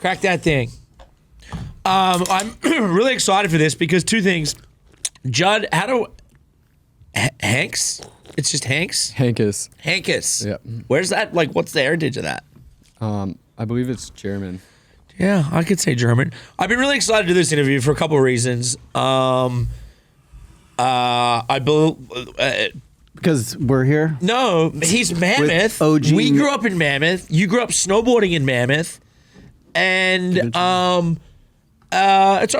Crack that thing. I'm really excited for this because two things. Judd, Henkes? It's just Henkes? Henkes. Henkes. Yep. Where's that? Like, what's the heritage of that? I believe it's German. Yeah, I could say German. I've been really excited to do this interview for a couple of reasons. I believe... Because we're here? No, he's Mammoth. OG. We grew up in Mammoth. You grew up snowboarding in Mammoth. And it's all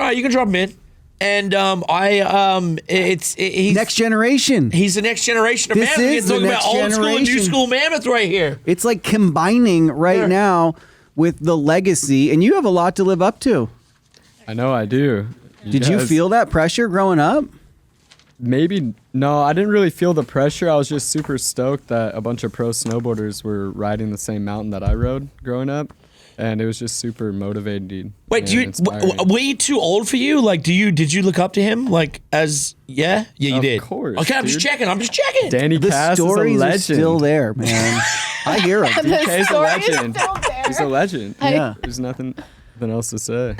right. You can drop him in. And he's Next generation. He's the next generation of This Mammoth. is We're the talking about next old school and new generation. school Mammoth right here. It's like combining right now with the legacy, and you have a lot to live up to. I know I do. Did you feel that pressure growing up? Maybe. No, I didn't really feel the pressure. I was just super stoked that a bunch of pro snowboarders were riding the same mountain that I rode growing up. And it was just super motivating. Wait, inspiring. were you too old for you? Like, did you look up to him? Like, yeah, you did. Of course. Okay, I'm just checking. Danny The Cass is a stories are legend. still there, man. I hear them. DK's a story is legend. still there. He's a legend. Yeah. There's nothing else to say.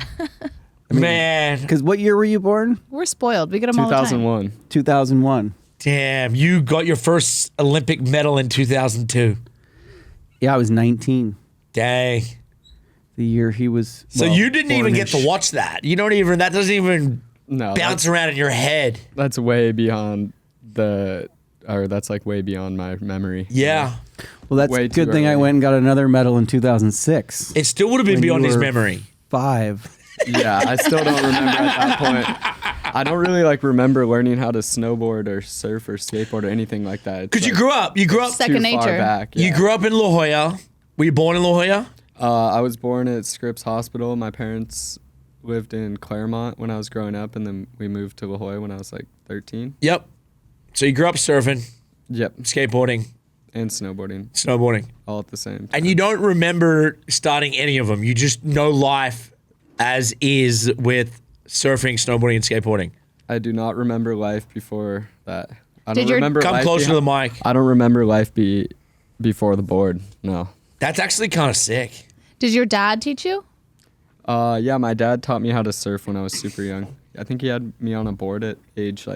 Man, Because what year were you born? We're spoiled. We get them all the time. 2001. 2001. damn, you got your first Olympic medal in 2002. Yeah, I was 19. Dang. The year he was. So well, you didn't even get to born-ish. watch that. You don't even. That doesn't even No, bounce around in your head. that's way beyond that's like way beyond my memory. Yeah, Well, that's Way a too good thing I early. went and got another medal in 2006. it still would have been When you beyond his were memory. 5. Yeah, I still don't remember at that point. I don't really remember learning how to snowboard or surf or skateboard or anything like that. Because you grew up. You grew up. Second too far nature. back. You yeah. grew up in La Jolla. Were you born in La Jolla? I was born at Scripps Hospital. My parents lived in Claremont when I was growing up, and then we moved to La Jolla when I was 13. Yep. So you grew up surfing, Yep, skateboarding, and snowboarding snowboarding, all at the same time. and you don't remember starting any of them. You just know life as is with surfing, snowboarding, and skateboarding. I do not remember life before that. I Did don't your- remember Come life closer to the mic. I don't remember life before the board. No. That's actually kind of sick. Did your dad teach you? Yeah, my dad taught me how to surf when I was super young. I think he had me on a board at age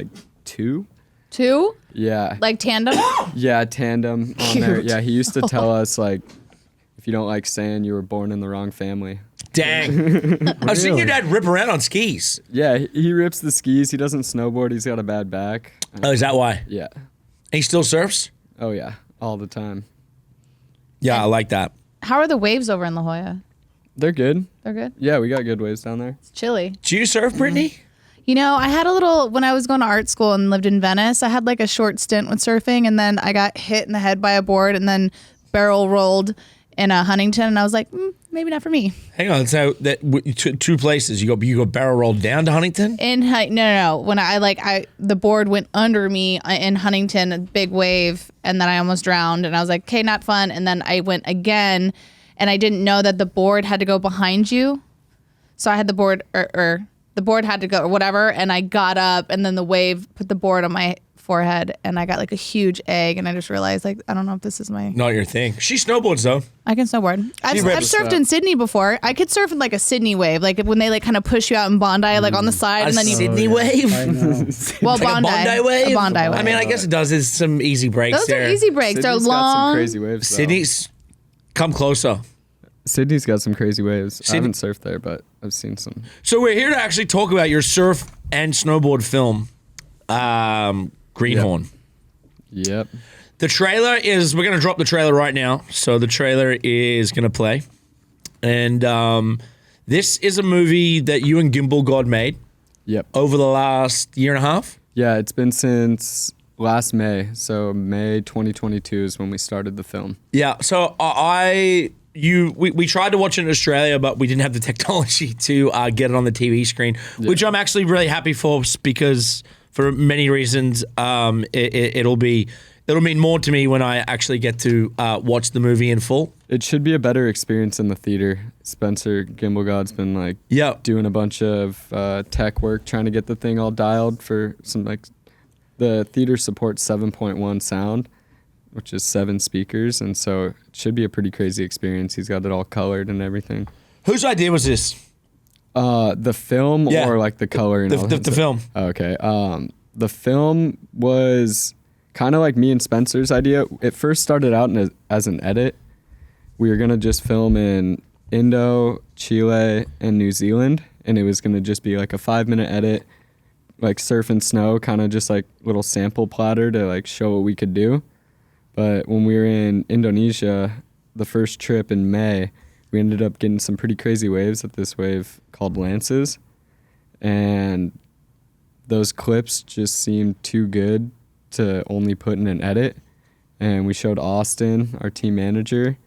2. 2? Yeah. Like tandem? Yeah, tandem on there. Cute. Yeah, he used to tell us if you don't like sand, you were born in the wrong family. Dang. I've seen your dad rip around on skis. Yeah, he rips the skis. He doesn't snowboard. He's got a bad back. Oh, is that why? Yeah. He still surfs? Oh yeah, all the time. Yeah, I like that. How are the waves over in La Jolla? They're good. They're good? Yeah, we got good waves down there. It's chilly. Do you surf, Brittney? You know, I had a little, when I was going to art school and lived in Venice, I had a short stint with surfing, and then I got hit in the head by a board and then barrel rolled in a Huntington, and I was like, maybe not for me. Hang on. So two places. You go barrel rolled down to Huntington? No. When the board went under me in Huntington, a big wave, and then I almost drowned, and I was like, okay, not fun. And then I went again, and I didn't know that the board had to go behind you. So I had the board, or the board had to go, or whatever, and I got up, and then the wave put the board on my forehead, and I got a huge egg, and I just realized I don't know if this is my... Not your thing. She snowboards though. I can snowboard. I've rips surfed up. in Sydney before. I could surf in a Sydney wave, when they kind of push you out in Bondi, on the side, A and then you... Sydney wave? I know. Well, Like a Bondi wave? A Bondi wave. I mean, I guess it does. There's some easy breaks Those there. are easy breaks. They're Sydney's got some long. crazy waves. Though. Sydney's, come closer. Sydney's got some crazy waves. Sydney- I haven't surfed there, but I've seen some. So we're here to actually talk about your surf and snowboard film, Greenhorn. Yep. The trailer is, we're going to drop the trailer right now. So the trailer is going to play. And this is a movie that you and Gimbal God made Yep. over the last year and a half. Yeah, it's been since last May. So May 2022 is when we started the film. Yeah. So we tried to watch it in Australia, but we didn't have the technology to get it on the TV screen, which I'm actually really happy for because for many reasons, it'll mean more to me when I actually get to watch the movie in full. It should be a better experience in the theater. Spencer Gimbal God's been doing a bunch of tech work, trying to get the thing all dialed for some the theater supports 7.1 sound, which is 7 speakers, and so it should be a pretty crazy experience. He's got it all colored and everything. Whose idea was this? The film or like the color? And The film. Okay. The film was kind of like me and Spencer's idea. It first started out as an edit. We were gonna just film in Indo, Chile, and New Zealand, and it was gonna just be like a 5-minute edit, like surf and snow, kind of just like little sample platter to like show what we could do. But when we were in Indonesia, the first trip in May, we ended up getting some pretty crazy waves at this wave called Lances, and those clips just seemed too good to only put in an edit. And we showed Austin, our team manager,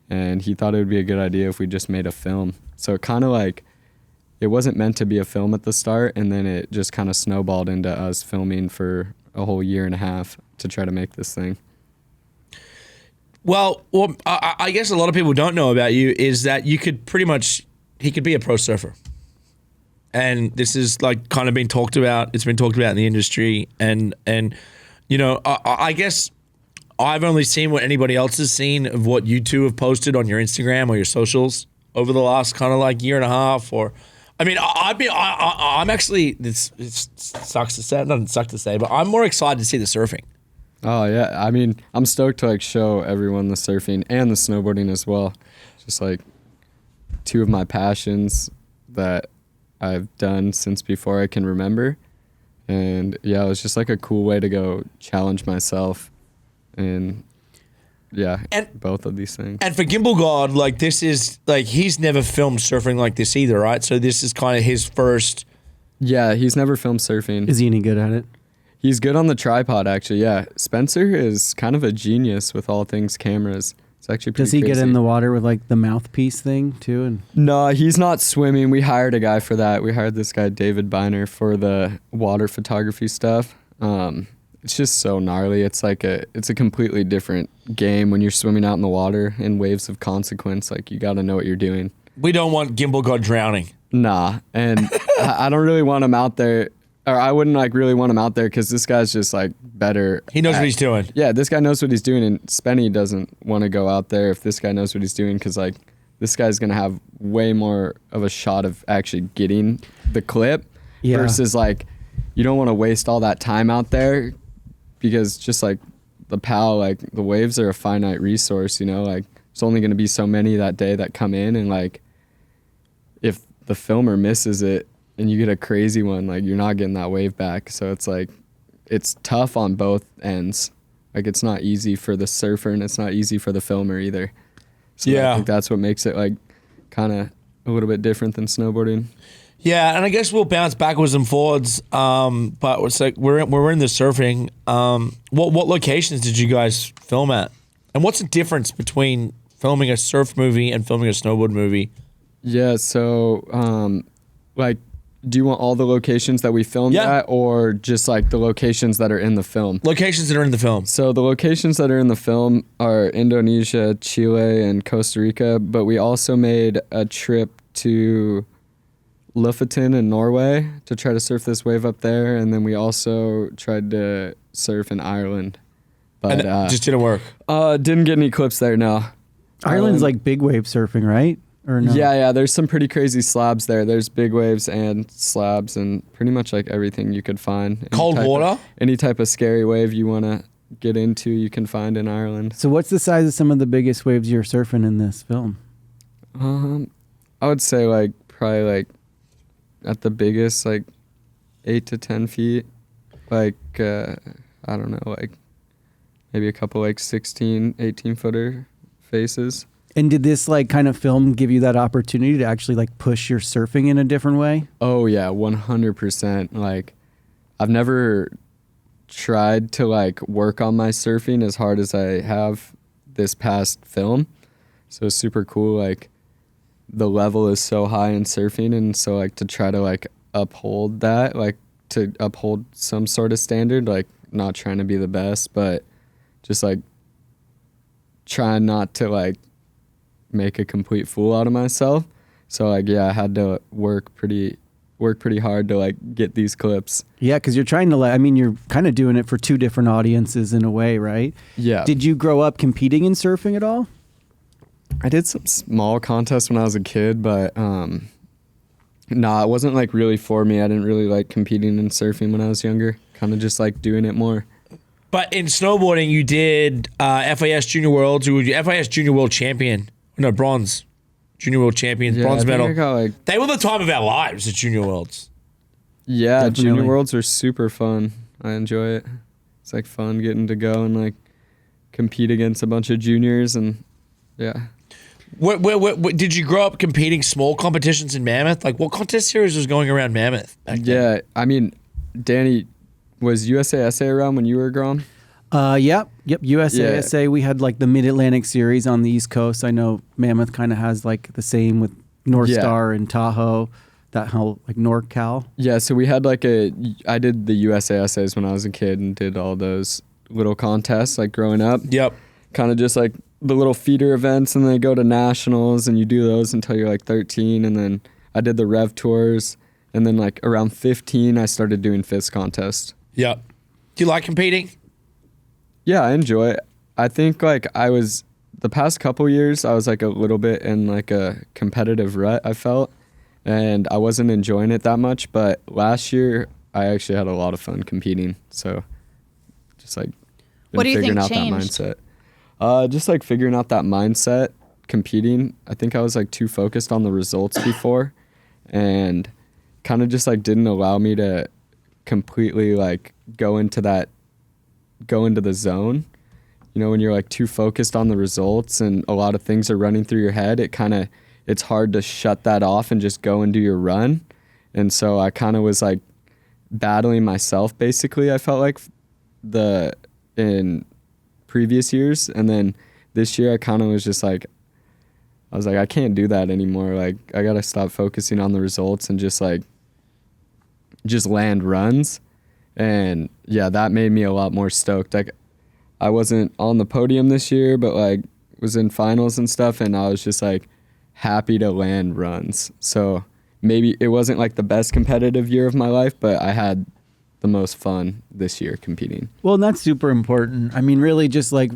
and he thought it would be a good idea if we just made a film. So it kind of like, it wasn't meant to be a film at the start, and then it just kind of snowballed into us filming for a whole year and a half to try to make this thing. Well, I guess a lot of people don't know about you is that he could be a pro surfer. And this is like kind of been talked about. It's been talked about in the industry. And you know, I guess I've only seen what anybody else has seen of what you two have posted on your Instagram or your socials over the last kind of like year and a half. Or, I mean, I'm actually, it sucks to say, it doesn't suck to say, but I'm more excited to see the surfing. Oh yeah, I mean, I'm stoked to like show everyone the surfing and the snowboarding as well. Just like two of my passions that I've done since before I can remember. And yeah, it was just like a cool way to go challenge myself. And yeah, both of these things. And for Gimbal God, like this is like, he's never filmed surfing like this either, right? So this is kind of his first. Yeah, he's never filmed surfing. Is he any good at it? He's good on the tripod, actually, yeah. Spencer is kind of a genius with all things cameras. It's actually pretty crazy. Does he get in the water with like the mouthpiece thing too? And no, he's not swimming. We hired a guy for that. We hired this guy, David Biner, for the water photography stuff. It's just so gnarly. It's like it's a completely different game when you're swimming out in the water in waves of consequence. Like, you got to know what you're doing. We don't want Gimbal God drowning. Nah, and I don't really want him out there. Or I wouldn't like really want him out there because this guy's just like better. He knows what he's doing. Yeah, this guy knows what he's doing, and Spenny doesn't want to go out there if this guy knows what he's doing, because like this guy's gonna have way more of a shot of actually getting the clip versus like you don't want to waste all that time out there, because just like the PAL, like the waves are a finite resource, you know, like there's only gonna be so many that day that come in, and like if the filmer misses it and you get a crazy one, like you're not getting that wave back. So it's like, it's tough on both ends. Like it's not easy for the surfer and it's not easy for the filmer either. So I think that's what makes it like kind of a little bit different than snowboarding. Yeah, and I guess we'll bounce backwards and forwards. But it's like we're in the surfing. What locations did you guys film at? And what's the difference between filming a surf movie and filming a snowboard movie? Yeah, so like, do you want all the locations that we filmed at, or just like the locations that are in the film? Locations that are in the film. So the locations that are in the film are Indonesia, Chile, and Costa Rica, but we also made a trip to Lofoten in Norway to try to surf this wave up there, and then we also tried to surf in Ireland. But and just didn't work? Didn't get any clips there, no. Ireland's like big wave surfing, right? Or no? Yeah, there's some pretty crazy slabs there. There's big waves and slabs and pretty much like everything you could find. Cold water? Any type of scary wave you want to get into, you can find in Ireland. So what's the size of some of the biggest waves you're surfing in this film? I would say like probably like at the biggest like 8 to 10 feet. Like, I don't know, like maybe a couple like 16, 18 footer faces. And did this like kind of film give you that opportunity to actually like push your surfing in a different way? Oh yeah, 100%. Like I've never tried to like work on my surfing as hard as I have this past film. So it's super cool. Like the level is so high in surfing, and so like to try to like uphold that, like to uphold some sort of standard, like not trying to be the best, but just like trying not to like make a complete fool out of myself. So like, yeah, I had to work pretty hard to like get these clips. Yeah, because you're trying to I mean, you're kind of doing it for two different audiences in a way, right? Yeah. Did you grow up competing in surfing at all? I did some small contests when I was a kid, but nah, it wasn't like really for me. I didn't really like competing in surfing when I was younger. Kind of just like doing it more. But in snowboarding, you did FIS Junior Worlds. You were FIS Junior World Champion. No, bronze. Junior World Champions, bronze medal. They were the time of our lives at Junior Worlds. Yeah, definitely. Junior Worlds are super fun. I enjoy it. It's like fun getting to go and like compete against a bunch of juniors and yeah. What did you grow up competing small competitions in Mammoth? Like what contest series was going around Mammoth back then? Yeah, I mean, Danny, was USASA around when you were growing? Yep. USASA. Yeah. We had like the Mid-Atlantic series on the East Coast. I know Mammoth kind of has like the same with North Star and Tahoe, that whole like NorCal. Yeah, so we had like I did the USASAs when I was a kid and did all those little contests like growing up. Yep. Kind of just like the little feeder events, and they go to nationals and you do those until you're like 13. And then I did the Rev Tours, and then like around 15 I started doing FIS contests. Yep. Do you like competing? Yeah, I enjoy it. I think like the past couple years I was like a little bit in like a competitive rut, I felt, and I wasn't enjoying it that much. But last year I actually had a lot of fun competing. So just like what do you figuring think out changed? that mindset. Just like figuring out that mindset competing. I think I was like too focused on the results before, and kind of just like didn't allow me to completely like go into the zone. You know, when you're like too focused on the results and a lot of things are running through your head, it's hard to shut that off and just go and do your run. And so I kind of was like battling myself basically, I felt like in previous years. And then this year I kind of was just like, I was like, I can't do that anymore. Like I got to stop focusing on the results and just land runs. And yeah, that made me a lot more stoked. Like I wasn't on the podium this year, but like was in finals and stuff, and I was just like happy to land runs. So maybe it wasn't like the best competitive year of my life, but I had the most fun this year competing. Well, and that's super important. I mean, really just like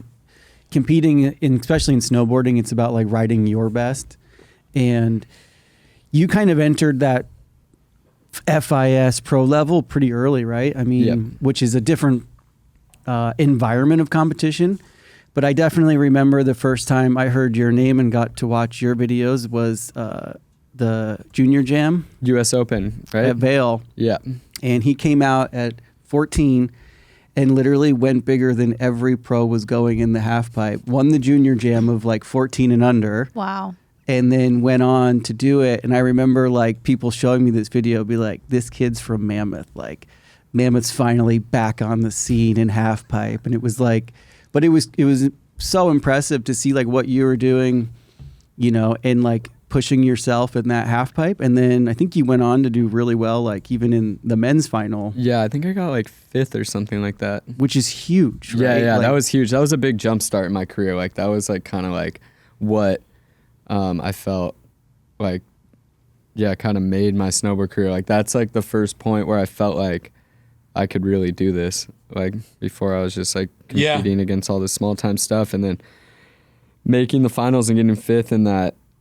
competing especially in snowboarding, it's about like riding your best. And you kind of entered that FIS pro level pretty early, right? I mean, which is a different environment of competition. But I definitely remember the first time I heard your name and got to watch your videos was the Junior Jam. U.S. Open, right? At Vail. Yeah. And he came out at 14 and literally went bigger than every pro was going in the Halfpipe. Won the Junior Jam of like 14 and under. Wow. And then went on to do it. And I remember like people showing me this video, be like, this kid's from Mammoth. Like Mammoth's finally back on the scene in Halfpipe. And it was like, but it was so impressive to see like what you were doing, you know, and like pushing yourself in that Halfpipe. And then I think you went on to do really well, like even in the men's final. Yeah, I think I got like 5th or something like that. Which is huge, right? Yeah, like, that was huge. That was a big jump start in my career. Like that was like kind of like what I felt like, yeah, kind of made my snowboard career. Like that's like the first point where I felt like I could really do this. Like before I was just like competing against all this small time stuff, and then making the finals and getting 5th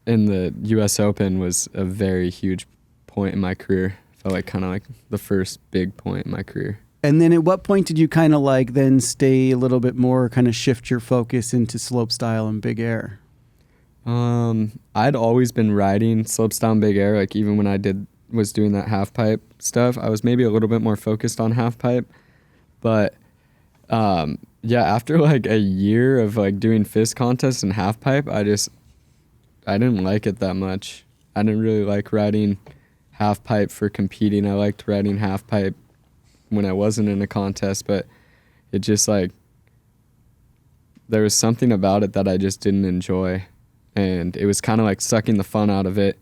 in the U.S. Open was a very huge point in my career. Felt like kind of like the first big point in my career. And then at what point did you kind of like then stay a little bit more, kind of shift your focus into slopestyle and big air? I'd always been riding slopestyle and big air. Like even when I was doing that Halfpipe stuff, I was maybe a little bit more focused on Halfpipe. But yeah, after like a year of like doing FIS contests and Halfpipe, I didn't like it that much. I didn't really like riding Halfpipe for competing. I liked riding Halfpipe when I wasn't in a contest, but it just like, there was something about it that I just didn't enjoy. And it was kind of like sucking the fun out of it.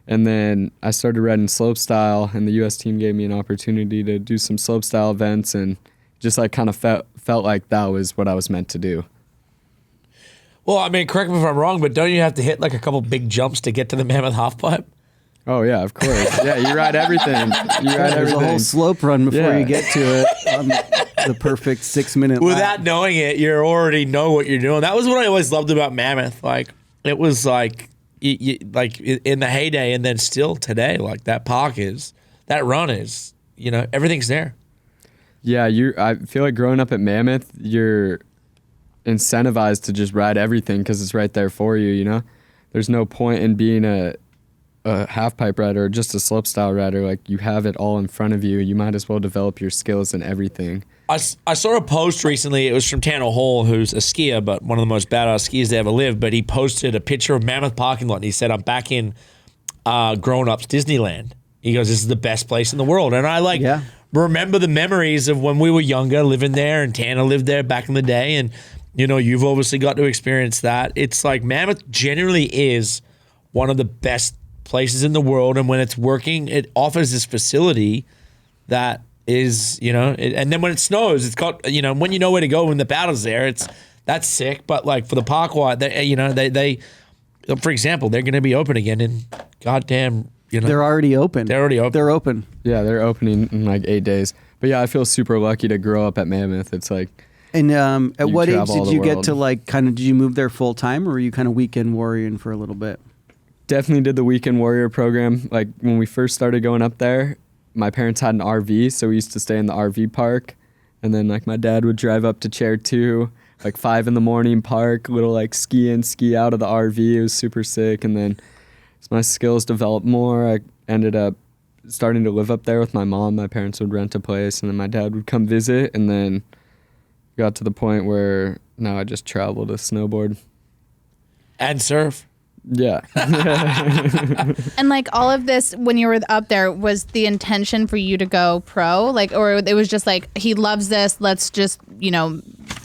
And then I started riding slopestyle, and the U.S. team gave me an opportunity to do some slopestyle events, and just like kind of felt like that was what I was meant to do. Well, I mean, correct me if I'm wrong, but don't you have to hit like a couple big jumps to get to the Mammoth Halfpipe? Oh yeah, of course. Yeah, you ride everything. There's a whole slope run before you get to it on the perfect 6 minute Without knowing it, you already know what you're doing. That was what I always loved about Mammoth. Like, it was like like in the heyday, and then still today, like that run is, everything's there. Yeah, I feel like growing up at Mammoth, you're incentivized to just ride everything because it's right there for you. There's no point in being a half-pipe rider or just a slopestyle rider. Like, you have it all in front of you. You might as well develop your skills in everything. I saw a post recently. It was from Tanner Hall, who's a skier, but one of the most badass skiers to ever live. But he posted a picture of Mammoth parking lot, and he said, "I'm back in grown-ups Disneyland." He goes, "This is the best place in the world." And I remember the memories of when we were younger, living there, and Tanner lived there back in the day. And you've obviously got to experience that. It's like Mammoth generally is one of the best places in the world, and when it's working, it offers this facility that is, and then when it snows, it's got, when you know where to go when the powder's there, that's sick. But like for the park wide, they for example, they're going to be open again in goddamn, they're already open. They're open. Yeah, they're opening in like 8 days. But yeah, I feel super lucky to grow up at Mammoth. It's like, and at what age did you get to like did you move there full time, or were you kind of weekend warrioring for a little bit? Definitely did the weekend warrior program. Like when we first started going up there, my parents had an RV, so we used to stay in the RV park. And then like my dad would drive up to Chair 2, like 5 a.m, park, little like ski in, ski out of the RV. It was super sick. And then as my skills developed more, I ended up starting to live up there with my mom. My parents would rent a place, and then my dad would come visit. And then got to the point where now I just travel to snowboard. And surf. Yeah. And like all of this, when you were up there, was the intention for you to go pro? Like, or it was just like, he loves this, let's just,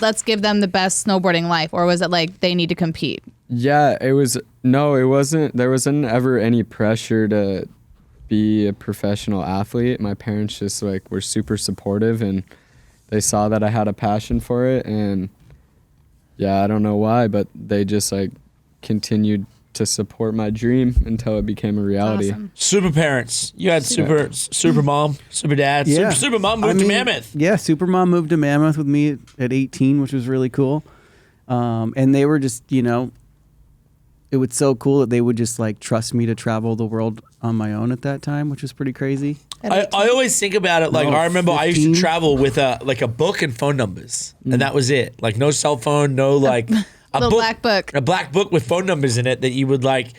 let's give them the best snowboarding life? Or was it like they need to compete? Yeah, it wasn't. There wasn't ever any pressure to be a professional athlete. My parents just like were super supportive, and they saw that I had a passion for it. And yeah, I don't know why, but they just like continued to support my dream until it became a reality. Awesome. Super parents. You had super mom, super dad. Yeah. Super mom moved to Mammoth. Yeah, super mom moved to Mammoth with me at 18, which was really cool. And they were just, it was so cool that they would just like trust me to travel the world on my own at that time, which was pretty crazy. I always think about it like, I remember 15? I used to travel with a book and phone numbers, and that was it. Like no cell phone, no like black book. A black book with phone numbers in it that you would like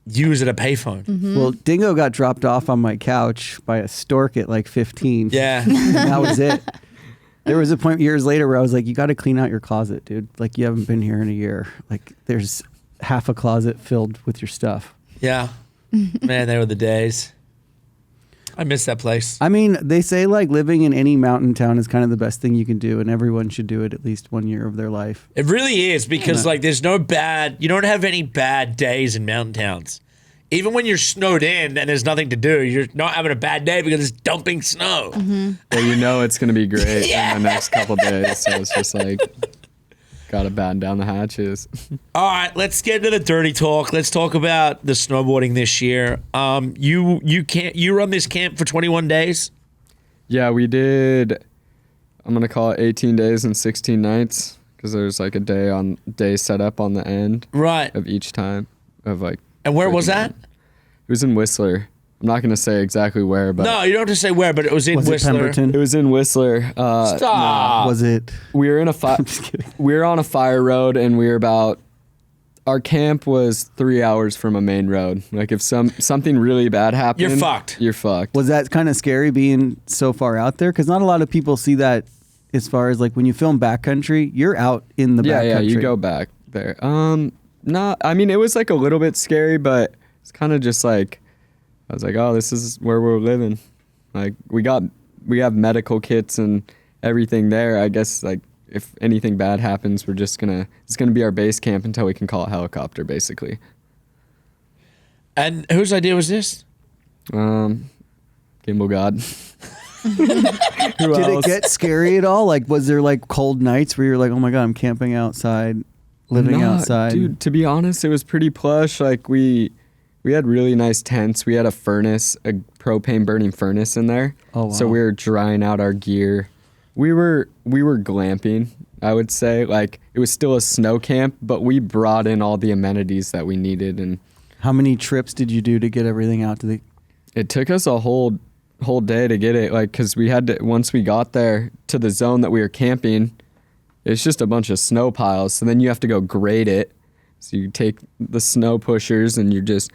use at a payphone. Mm-hmm. Well, Dingo got dropped off on my couch by a stork at like 15. Yeah. And that was it. There was a point years later where I was like, you got to clean out your closet, dude. Like, you haven't been here in a year. Like, there's half a closet filled with your stuff. Yeah. Man, they were the days. I miss that place. I mean, they say like living in any mountain town is kind of the best thing you can do, and everyone should do it at least 1 year of their life. It really is, because like there's no you don't have any bad days in mountain towns. Even when you're snowed in and there's nothing to do, you're not having a bad day because it's dumping snow. Mm-hmm. Well, it's going to be great in the next couple days. So it's just like, got to batten down the hatches. All right, let's get into the dirty talk. Let's talk about the snowboarding this year. You run this camp for 21 days? Yeah, we did. I'm going to call it 18 days and 16 nights, because there's like a day set up on the end of each time of like. And where was that? It was in Whistler. I'm not going to say exactly where, but no, you don't have to say where, but it was in Whistler. It was in Whistler. Stop. No. Was it? We were in we were on a fire road, and our camp was 3 hours from a main road. Like if something really bad happened, you're fucked. You're fucked. Was that kind of scary being so far out there? Because not a lot of people see that. As far as like when you film Backcountry, you're out in the backcountry. Yeah, you go back there. I mean, it was like a little bit scary, but it's kind of just like, I was like, oh, this is where we're living. Like we have medical kits and everything there. I guess like if anything bad happens, it's gonna be our base camp until we can call a helicopter, basically. And whose idea was this? Gimbal God. Did it get scary at all? Like, was there like cold nights where you're like, oh my God, I'm camping outside, living outside? Dude, to be honest, it was pretty plush. Like we had really nice tents. We had a furnace, a propane burning furnace in there. Oh, wow. So we were drying out our gear. We were glamping I would say. Like, it was still a snow camp, but we brought in all the amenities that we needed. And how many trips did you do to get everything out to the? It took us a whole day to get it, like, because we had to, once we got there to the zone that we were camping, it's just a bunch of snow piles. So then you have to go grade it. So you take the snow pushers and you're just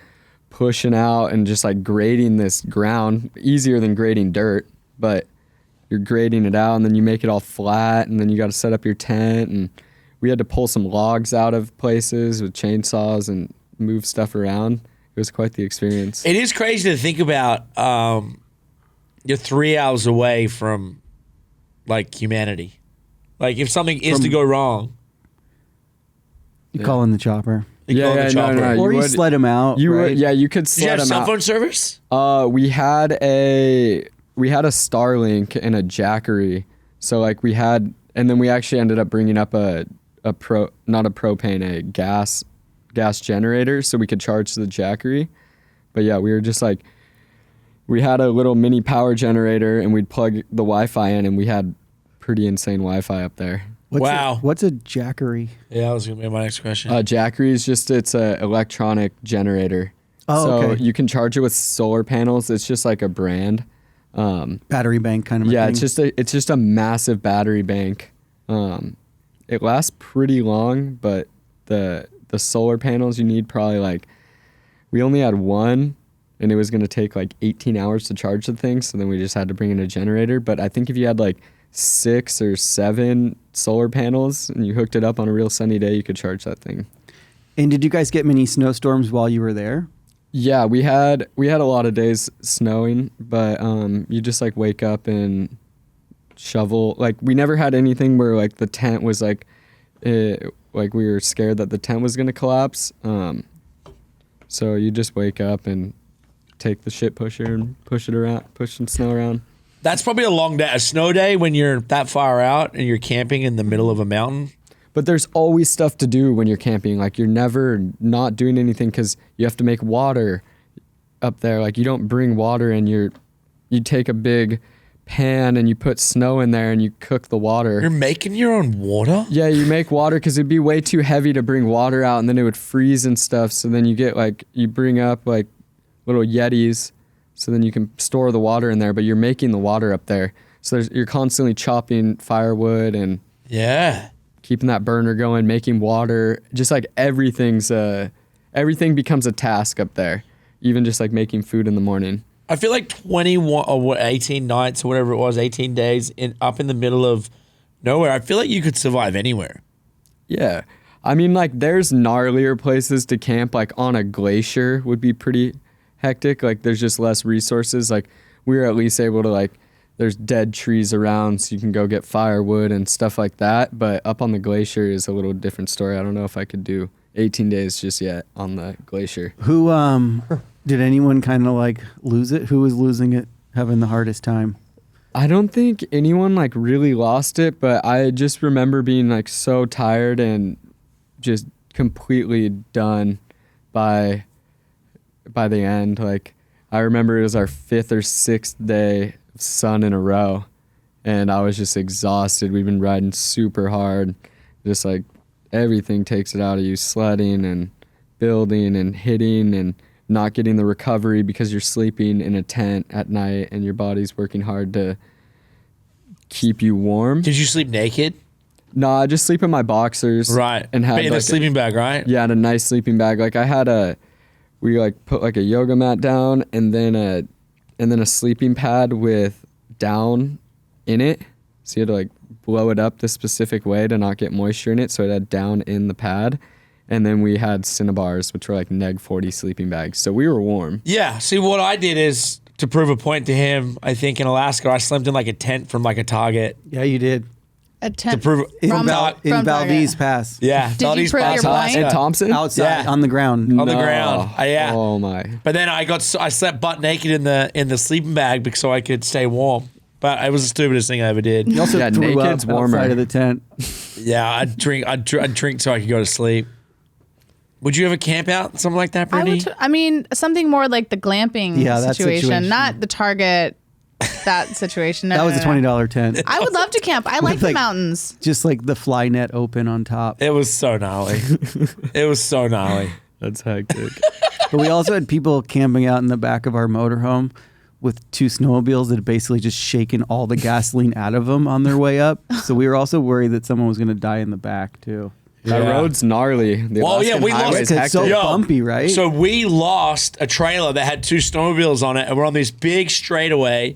pushing out and just like grading this ground, easier than grading dirt, but you're grading it out and then you make it all flat and then you got to set up your tent. And we had to pull some logs out of places with chainsaws and move stuff around. It was quite the experience. It is crazy to think about. You're 3 hours away from like humanity. Like if something is to go wrong, you call in the chopper. No, or you sled them out. You right? you could sled them out. Did you have cell phone service? We had a Starlink and a Jackery. So like we had, and then we actually ended up bringing up a gas generator so we could charge the Jackery. But yeah, we were just like, we had a little mini power generator and we'd plug the Wi-Fi in and we had pretty insane Wi-Fi up there. What's a Jackery? Yeah, that was going to be my next question. Jackery is just, it's a electronic generator. So you can charge it with solar panels. It's just like a brand. Battery bank kind of thing. Yeah, it's just a massive battery bank. It lasts pretty long, but the solar panels you need probably like, we only had one and it was going to take like 18 hours to charge the thing. So then we just had to bring in a generator. But I think if you had like 6 or 7 solar panels and you hooked it up on a real sunny day, you could charge that thing. And did you guys get many snowstorms while you were there? Yeah, we had a lot of days snowing, but you just like wake up and shovel. Like we never had anything where like the tent was like like we were scared that the tent was going to collapse. So you just wake up and take the shit pusher and push some snow around. That's probably a long day, a snow day when you're that far out and you're camping in the middle of a mountain. But there's always stuff to do when you're camping. Like you're never not doing anything because you have to make water up there. Like you don't bring water and you take a big pan and you put snow in there and you cook the water. You're making your own water? Yeah, you make water because it'd be way too heavy to bring water out and then it would freeze and stuff. So then you get like, you bring up like little Yetis so then you can store the water in there, but you're making the water up there. So you're constantly chopping firewood and keeping that burner going, making water. Just like everything becomes a task up there, even just like making food in the morning. I feel like 21 or 18 nights or whatever it was, 18 days up in the middle of nowhere. I feel like you could survive anywhere. Yeah. I mean, like there's gnarlier places to camp, like on a glacier would be pretty hectic. Like there's just less resources. Like we were at least able to like, there's dead trees around so you can go get firewood and stuff like that. But up on the glacier is a little different story. I don't know if I could do 18 days just yet on the glacier. Who, did anyone kind of like lose it? Who was losing it, having the hardest time? I don't think anyone like really lost it, but I just remember being like so tired and just completely done by the end. Like I remember it was our 5th or 6th day of sun in a row and I was just exhausted. We've been riding super hard. Just like everything takes it out of you, sledding and building and hitting and not getting the recovery because you're sleeping in a tent at night and your body's working hard to keep you warm. Did you sleep naked? No, I just sleep in my boxers. Right. And had in like a sleeping bag, right? Yeah, in a nice sleeping bag. Like I had we like put like a yoga mat down and then a sleeping pad with down in it. So you had to like blow it up the specific way to not get moisture in it. So it had down in the pad. And then we had Cinnabars, which were like neg 40 sleeping bags. So we were warm. Yeah. See, what I did is to prove a point to him, I think in Alaska, I slept in like a tent from like a Target. Yeah, you did. A tent to prove in Valdez Pass. Yeah. Did Valdez you prove Pass, your Alaska. point? In Thompson? Outside, on the ground. On the ground. Yeah. Oh my. But then I slept butt naked in the sleeping bag so I could stay warm. But it was the stupidest thing I ever did. You also threw naked's up warmer. outside of the tent. Yeah, I'd drink so I could go to sleep. Would you ever camp out, something like that, Brittney? I mean, something more like the glamping situation, not the Target that situation. That was a $20 tent. I would love to camp. I like the like, mountains. Just like the fly net open on top. It was so gnarly. It was so gnarly. That's hectic. But we also had people camping out in the back of our motorhome with 2 snowmobiles that had basically just shaken all the gasoline out of them on their way up. So we were also worried that someone was going to die in the back too. That road's gnarly. The Alaskan we highway's lost. It's so bumpy, right? So we lost a trailer that had 2 snowmobiles on it, and we're on this big straightaway,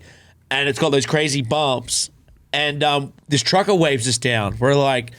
and it's got those crazy bumps, and this trucker waves us down. We're like,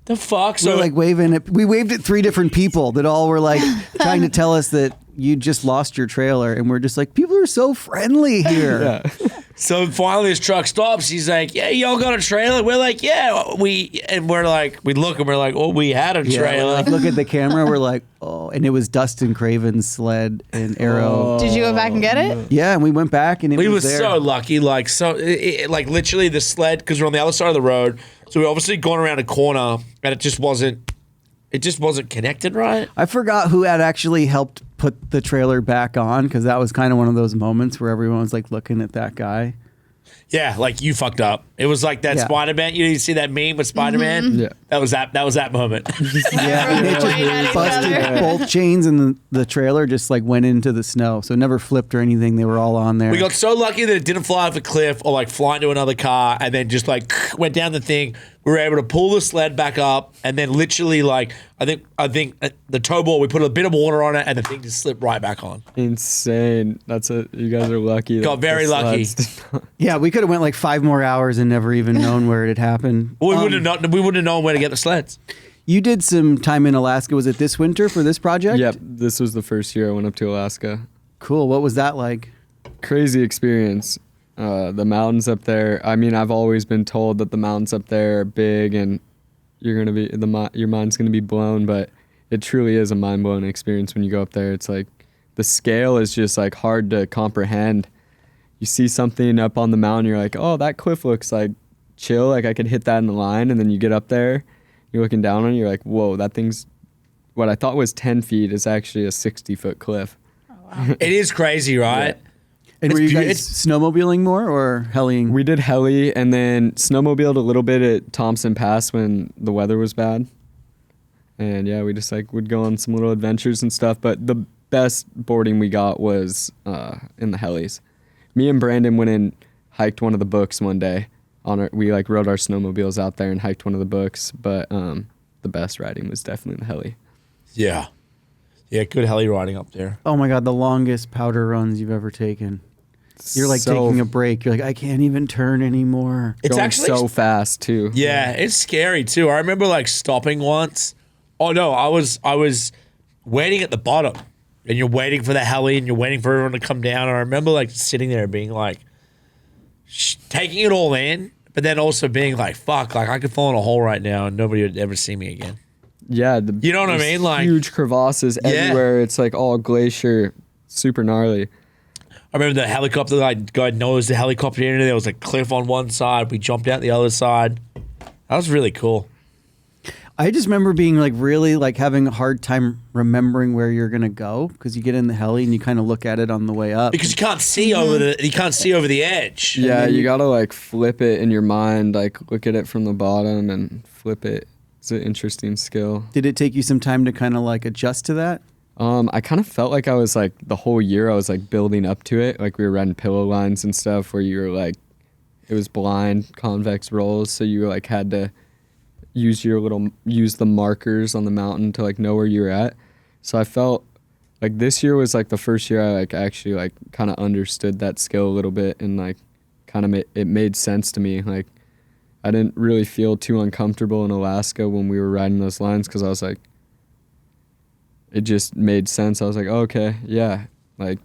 the fuck? So we're like waving it. We waved at 3 different people that all were like trying to tell us that you just lost your trailer, and we're just like, people are so friendly here. Yeah. So finally this truck stops. He's like, yeah, y'all got a trailer? We're like, yeah. We're like, we look and we're like, oh, we had a trailer. Like, look at the camera. We're like, oh, and it was Dustin Craven's sled and Arrow. Did you go back and get it? Yeah, and we went back and we was were there. so lucky. Like, like literally the sled, because we're on the other side of the road. So we obviously gone around a corner and it just wasn't connected right. I forgot who had actually helped put the trailer back on, because that was kind of one of those moments where everyone was like looking at that guy. Yeah, like you fucked up. It was like that Spider-Man. You see that meme with Spider-Man? Yeah. That was that moment. Yeah, and it just busted both chains, and the trailer just like went into the snow. So it never flipped or anything. They were all on there. We got so lucky that it didn't fly off a cliff or like fly into another car and then just like went down the thing. We were able to pull the sled back up, and then literally like I think the tow ball, we put a bit of water on it and the thing just slipped right back on. Insane. You guys are lucky. Got very lucky. Yeah, we could have went like 5 more hours and never even known where it had happened. Well, we wouldn't have known where to get the sleds. You did some time in Alaska. Was it this winter for this project? Yep. This was the first year I went up to Alaska. Cool. What was that like? Crazy experience. The mountains up there. I mean, I've always been told that the mountains up there are big and your mind's gonna be blown, but it truly is a mind-blowing experience when you go up there. It's like the scale is just like hard to comprehend. You see something up on the mountain, you're like, oh, that cliff looks like chill, like I could hit that in the line, and then you get up there, you're looking down on it, you're like, whoa, that thing's what I thought was 10 feet is actually a 60-foot cliff. Oh, wow. It is crazy, right? Yeah. And were you guys snowmobiling more or heliing? We did heli and then snowmobiled a little bit at Thompson Pass when the weather was bad. And yeah, we just like would go on some little adventures and stuff. But the best boarding we got was in the helis. Me and Brandon went and hiked one of the books one day. We like rode our snowmobiles out there and hiked one of the books. But the best riding was definitely the heli. Yeah. Yeah, good heli riding up there. Oh my God, the longest powder runs you've ever taken. You're like taking a break. You're like, I can't even turn anymore. It's going actually so fast too. Yeah, it's scary too. I remember like stopping once. Oh no, I was waiting at the bottom, and you're waiting for the heli, and you're waiting for everyone to come down. And I remember like sitting there being like, taking it all in, but then also being like, fuck, like I could fall in a hole right now, and nobody would ever see me again. Yeah, you know what I mean? Like huge crevasses everywhere. It's like all glacier, super gnarly. I remember the helicopter, like God knows the helicopter in there was a cliff on one side. We jumped out the other side. That was really cool. I just remember being like really like having a hard time remembering where you're gonna go, because you get in the heli and you kind of look at it on the way up because you can't see over the edge. Yeah, you gotta like flip it in your mind, like look at it from the bottom and flip it. It's an interesting skill. Did it take you some time to kind of like adjust to that? I kind of felt like I was like the whole year I was like building up to it. Like we were riding pillow lines and stuff where you were like, it was blind convex rolls. So you like had to use the markers on the mountain to like know where you were at. So I felt like this year was like the first year I like actually like kind of understood that skill a little bit, and like kind of it made sense to me. Like I didn't really feel too uncomfortable in Alaska when we were riding those lines, because I was like, it just made sense. I was like, oh, okay, yeah, like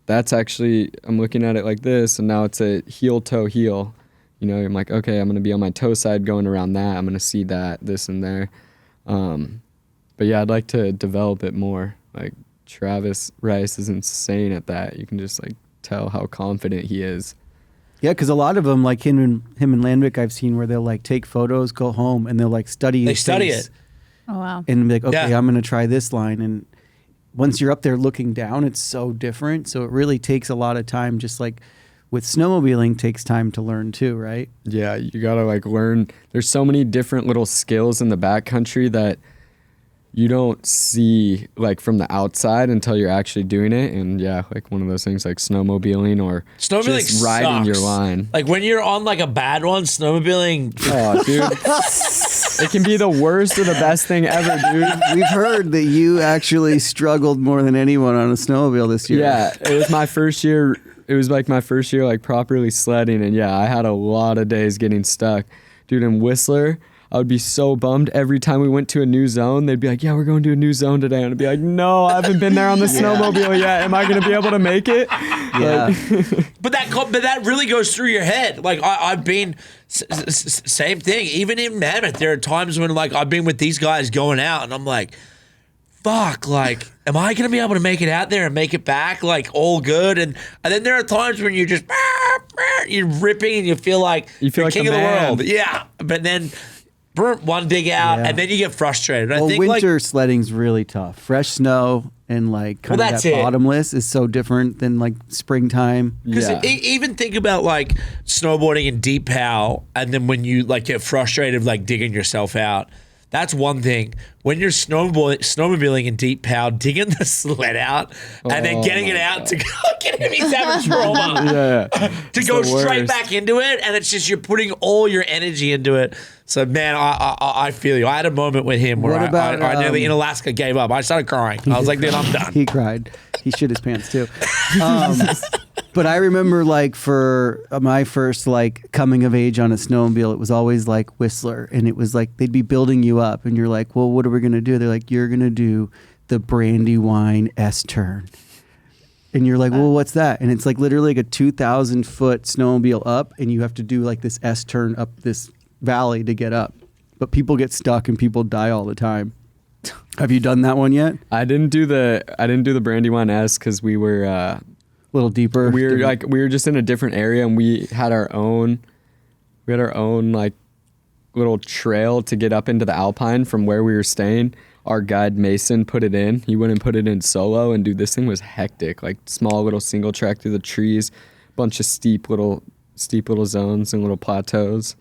that's actually, I'm looking at it like this, and now it's a heel toe heel. You know, I'm like, okay, I'm gonna be on my toe side going around that. I'm gonna see that, this and there. But yeah, I'd like to develop it more. Like Travis Rice is insane at that. You can just like tell how confident he is. Yeah, because a lot of them, like him and Landvik, I've seen where they'll like take photos, go home, and they'll like study. They study it. Oh, wow. And be like, okay, I'm going to try this line. And once you're up there looking down, it's so different. So it really takes a lot of time, just like with snowmobiling takes time to learn too, right? Yeah, you gotta like learn. There's so many different little skills in the backcountry that you don't see like from the outside until you're actually doing it. And yeah, like one of those things like snowmobiling or just riding your line. Like when you're on like a bad one, snowmobiling. Oh, dude. It can be the worst or the best thing ever, dude. We've heard that you actually struggled more than anyone on a snowmobile this year. Yeah, it was my first year. It was like my first year like properly sledding. And yeah, I had a lot of days getting stuck. Dude, in Whistler, I would be so bummed every time we went to a new zone. They'd be like, yeah, we're going to a new zone today. And I'd be like, no, I haven't been there on the snowmobile yet. Am I going to be able to make it? Yeah. But that really goes through your head. Like I've been same thing. Even in Mammoth, there are times when like I've been with these guys going out and I'm like, fuck, like, am I going to be able to make it out there and make it back like all good? And then there are times when you're just, you're ripping and you feel like you're king of the world. Yeah. But then one dig out, and then you get frustrated. Well, I think winter sledding's really tough. Fresh snow and like kind of that bottomless is so different than like springtime. Because even think about like snowboarding in deep pow, and then when you like get frustrated like digging yourself out. That's one thing. When you're snowmobiling in deep pow, digging the sled out and then getting it out to get him, he's having trauma. To go straight back into it, and it's just you're putting all your energy into it. So man, I feel you. I had a moment with him where I nearly in Alaska gave up. I started crying. I was like, dude, I'm done. He cried. He shit his pants too. But I remember like for my first like coming of age on a snowmobile, it was always like Whistler, and it was like they'd be building you up, and you're like, well, what are we gonna do? They're like, you're gonna do the Brandywine S-turn. And you're like, well, what's that? And it's like literally like a 2,000-foot snowmobile up, and you have to do like this S-turn up this valley to get up. But people get stuck and people die all the time. Have you done that one yet? I didn't do the Brandywine S because we were a little deeper. We were just in a different area, and we had our own like little trail to get up into the Alpine from where we were staying. Our guide Mason put it in. He went and put it in solo, and dude, this thing was hectic. Like small little single track through the trees, bunch of steep little zones and little plateaus.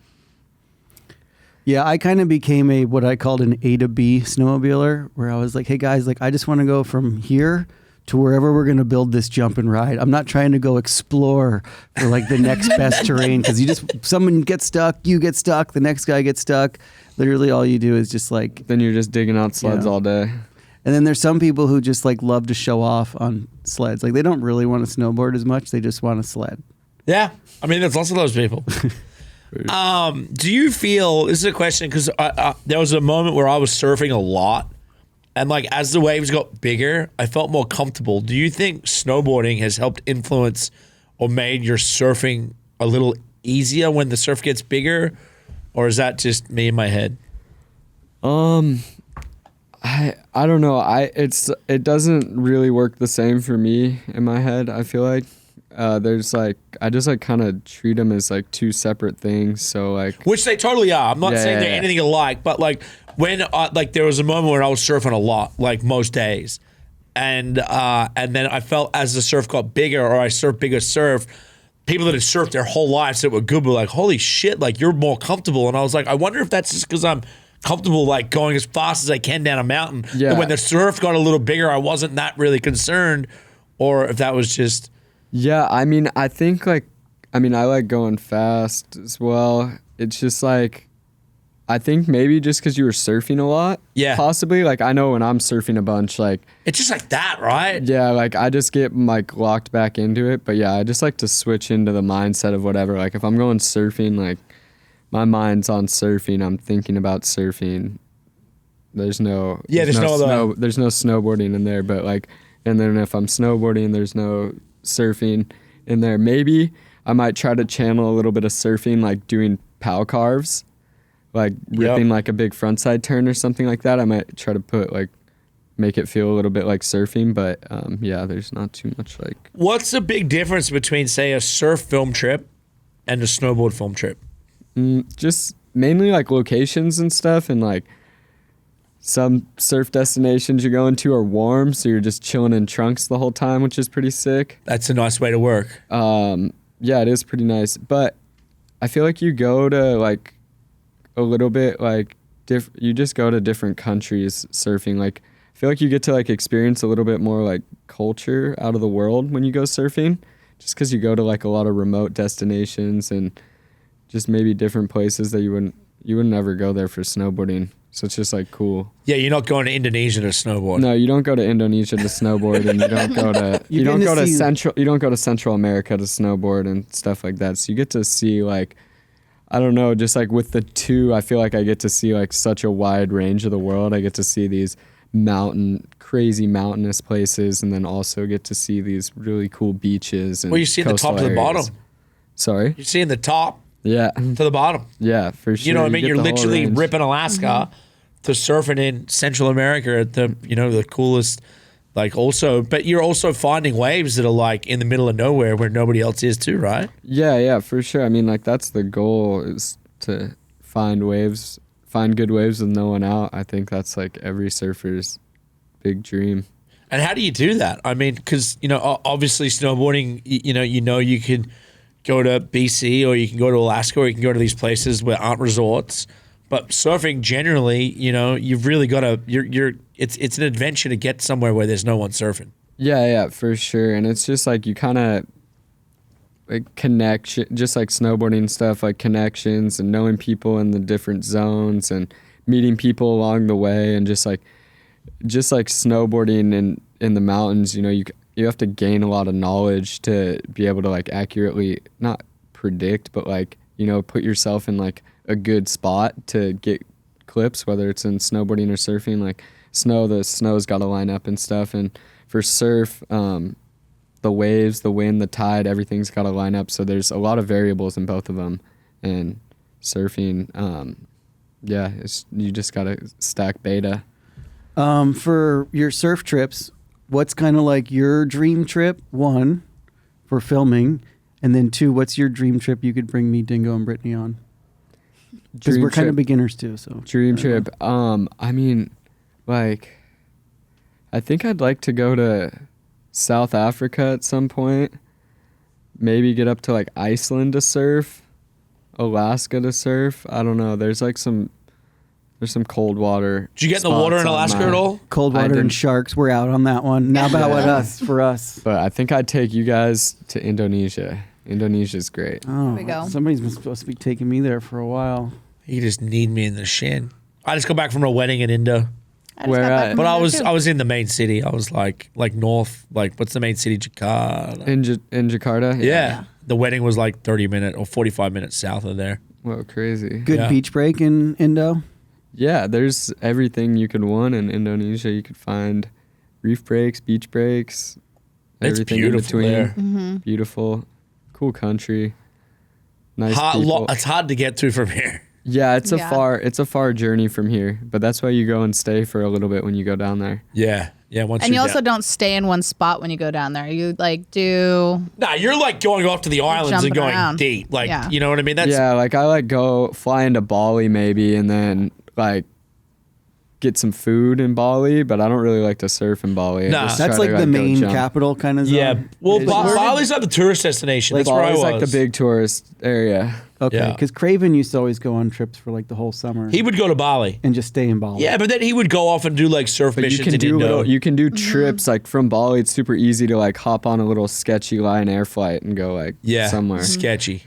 Yeah, I kind of became what I called an A to B snowmobiler, where I was like, hey guys, like I just want to go from here to wherever we're going to build this jump and ride. I'm not trying to go explore for like the next best terrain, because someone gets stuck, you get stuck, the next guy gets stuck. Literally all you do is just like... Then you're just digging out sleds all day. And then there's some people who just like love to show off on sleds. Like they don't really want to snowboard as much, they just want to sled. Yeah, I mean, there's lots of those people. Do you feel, this is a question, because there was a moment where I was surfing a lot, and like as the waves got bigger, I felt more comfortable. Do you think snowboarding has helped influence or made your surfing a little easier when the surf gets bigger, or is that just me in my head? I don't know. It doesn't really work the same for me in my head. I feel like there's like I just like kind of treat them as like two separate things. So like, which they totally are. I'm not saying they're anything alike, but like when like there was a moment where I was surfing a lot, like most days, and then I felt as the surf got bigger, or I surfed bigger surf, people that had surfed their whole lives that were good were like, holy shit, like you're more comfortable. And I was like, I wonder if that's just because I'm comfortable like going as fast as I can down a mountain. Yeah. And when the surf got a little bigger, I wasn't that really concerned, or if that was just... Yeah, I mean, I think like, I like going fast as well. It's just like, I think maybe just because you were surfing a lot. Yeah. Possibly. Like, I know when I'm surfing a bunch, like... It's just like that, right? Yeah, like, I just get, like, locked back into it. But, yeah, I just like to switch into the mindset of whatever. Like, if I'm going surfing, like, my mind's on surfing. I'm thinking about surfing. There's no... Yeah, there's no snowboarding in there. But, like, and then if I'm snowboarding, there's no surfing in there. Maybe I might try to channel a little bit of surfing, like, doing pow carves. Like ripping like a big frontside turn or something like that. I might try to put like, make it feel a little bit like surfing, but yeah, there's not too much like. What's the big difference between say a surf film trip and a snowboard film trip? Just mainly like locations and stuff, and like some surf destinations you're going to are warm, so you're just chilling in trunks the whole time, which is pretty sick. That's a nice way to work. Yeah, it is pretty nice. But I feel like you go to like a little bit like you just go to different countries surfing. Like I feel like you get to like experience a little bit more like culture out of the world when you go surfing, just because you go to like a lot of remote destinations and just maybe different places that you wouldn't ever go there for snowboarding. So it's just like cool. Yeah, you're not going to Indonesia to snowboard. No, you don't go to Indonesia to snowboard, and you don't go to you don't go to Central America to snowboard and stuff like that. So you get to see like, I don't know, just like with the two, I feel like I get to see like such a wide range of the world. I get to see these crazy mountainous places, and then also get to see these really cool beaches. And well, you see the top to the bottom. Sorry? You're seeing the top to the bottom. Yeah, for sure. You know what I mean? You're literally ripping Alaska to surfing in Central America at the, the coolest, like also, but you're also finding waves that are like in the middle of nowhere where nobody else is too, right? Yeah, for sure. I mean, like that's the goal, is to find good waves with no one out. I think that's like every surfer's big dream. And how do you do that? I mean, because, obviously snowboarding, you could go to BC or you can go to Alaska or you can go to these places where aren't resorts. But surfing generally, you've really got to, it's an adventure to get somewhere where there's no one surfing. Yeah, for sure. And it's just like you kind of like connection, just like snowboarding and stuff, like connections and knowing people in the different zones and meeting people along the way, and just like snowboarding in the mountains, you have to gain a lot of knowledge to be able to like accurately not predict, but like, put yourself in like a good spot to get clips, whether it's in snowboarding or surfing. Like the snow's got to line up and stuff. And for surf, the waves, the wind, the tide, everything's got to line up. So there's a lot of variables in both of them. And surfing, you just got to stack beta. For your surf trips, what's kind of like your dream trip, one, for filming, and then two, what's your dream trip you could bring me, Dingo, and Brittney on? Because we're kind of beginners too, so. Dream trip. I mean, like, I think I'd like to go to South Africa at some point. Maybe get up to like Iceland to surf, Alaska to surf. I don't know. There's some cold water. Did you get in the water in Alaska at all? Cold water and sharks. We're out on that one. Now about for us. But I think I'd take you guys to Indonesia. Indonesia's great. Oh, there we go. Somebody's been supposed to be taking me there for a while. You just need me in the shin. I just got back from a wedding in Indo. Where at? But I was in the main city. I was like north, like what's the main city? Jakarta. In Jakarta? Yeah. The wedding was like 30 minutes or 45 minutes south of there. Whoa, crazy. Good beach break in Indo? Yeah, there's everything you could want in Indonesia. You could find reef breaks, beach breaks, everything in between. There. Mm-hmm. Beautiful, cool country, nice people. It's hard to get to from here. Yeah, it's a far journey from here, but that's why you go and stay for a little bit when you go down there. Yeah. And you also don't stay in one spot when you go down there. You like do. Nah, you're like going off to the islands and going around. deep. Like, you know what I mean? Yeah, like I like go fly into Bali maybe, and then like get some food in Bali, but I don't really like to surf in Bali. Nah. That's like the main capital kind of zone. Yeah. Well, Bali's not the tourist destination. That's where I was. Bali's like the big tourist area. Okay, because Craven used to always go on trips for like the whole summer. He would go to Bali and just stay in Bali. Yeah, but then he would go off and do like surf missions in Indo. You can do trips like from Bali. It's super easy to like hop on a little sketchy Lion Air flight and go like somewhere. Sketchy.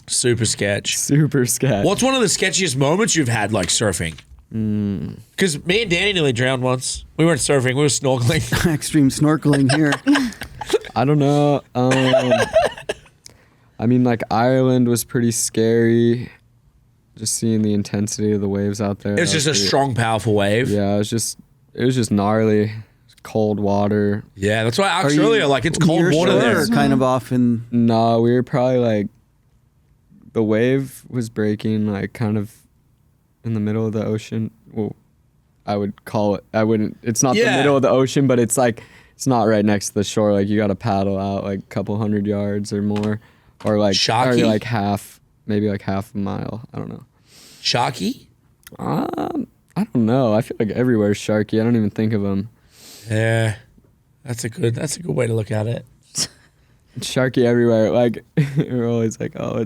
Super sketch. Super sketch. What's one of the sketchiest moments you've had like surfing? Because me and Danny nearly drowned once. We weren't surfing, we were snorkeling. Extreme snorkeling here. I don't know. I mean, like Ireland was pretty scary. Just seeing the intensity of the waves out there. It was just a strong, powerful wave. Yeah, it was just gnarly. Cold water. Yeah, that's why I asked earlier. Like it's cold water there. Kind of off in. No, we were probably like. The wave was breaking like kind of in the middle of the ocean. Well, I would call it. I wouldn't. It's not the middle of the ocean, but it's like it's not right next to the shore. Like you got to paddle out like a couple 100 yards or more, or like Shocky? Or like maybe like half a mile. I don't know. Sharky? I don't know. I feel like everywhere's sharky. I don't even think of them. Yeah, that's a good way to look at it. Sharky everywhere. Like we're always like, oh,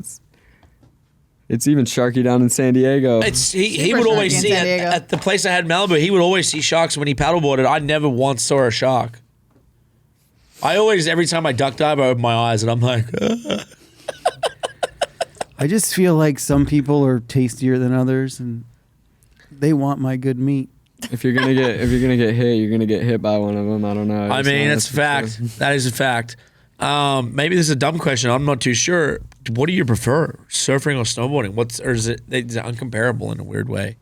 it's even sharky down in San Diego. He would always see at the place I had in Malibu. He would always see sharks when he paddleboarded. I never once saw a shark. I always, every time I duck dive, I open my eyes and I'm like, I just feel like some people are tastier than others, and they want my good meat. If you're gonna get hit, you're gonna get hit by one of them. I don't know. I mean, that's a fact. That is a fact. Maybe this is a dumb question. I'm not too sure. What do you prefer, surfing or snowboarding? Or is it uncomparable in a weird way?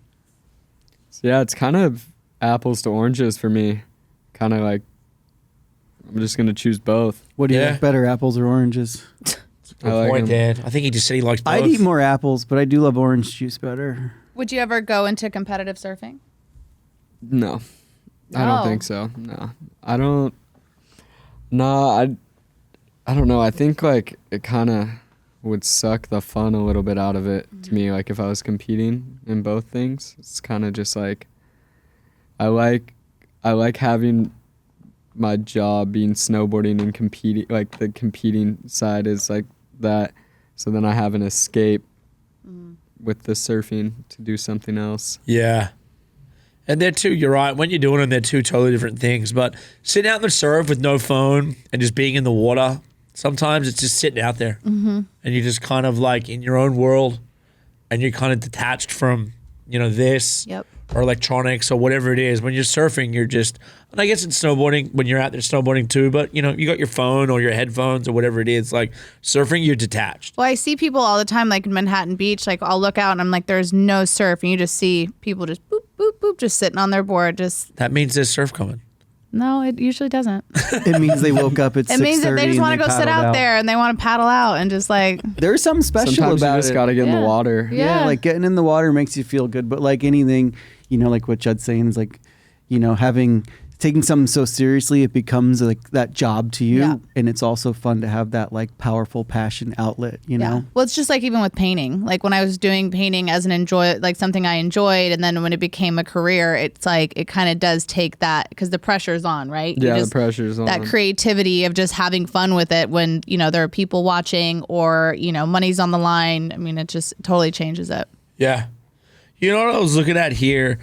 Yeah, it's kind of apples to oranges for me. Kind of like, I'm just gonna choose both. What do you like better, apples or oranges? Good point, Dan. I think he just said he likes both. I'd eat more apples, but I do love orange juice better. Would you ever go into competitive surfing? No. I don't think so. No. I don't know. I think like it kind of would suck the fun a little bit out of it to me. Like if I was competing in both things, it's kind of just like I like having my job being snowboarding and competing. Like the competing side is like that. So then I have an escape with the surfing to do something else. Yeah. And they're two, you're right. When you're doing them, they're two totally different things. But sitting out in the surf with no phone and just being in the water, sometimes it's just sitting out there. Mm-hmm. And you're just kind of like in your own world and you're kind of detached from, this or electronics or whatever it is. When you're surfing, you're just, and I guess it's snowboarding when you're out there snowboarding too, but you got your phone or your headphones or whatever it is. Like surfing, you're detached. Well, I see people all the time, like in Manhattan Beach, like I'll look out and I'm like, there's no surf. And you just see people just boop, boop, boop, just sitting on their board. That means there's surf coming. No, it usually doesn't. It means they woke up at 6:30. It means that they just want to go sit out there and they want to paddle out and just like. There's something special sometimes about it. You just got to get in the water. Yeah, like getting in the water makes you feel good. But like anything, like what Judd's saying is like, taking something so seriously, it becomes like that job to you. Yeah. And it's also fun to have that like powerful passion outlet, know? Well, it's just like even with painting, like when I was doing painting as something I enjoyed. And then when it became a career, it's like, it kind of does take that because the pressure's on, right? Yeah, the pressure's on. That creativity of just having fun with it when, there are people watching or, money's on the line. I mean, it just totally changes it. Yeah. You know what I was looking at here?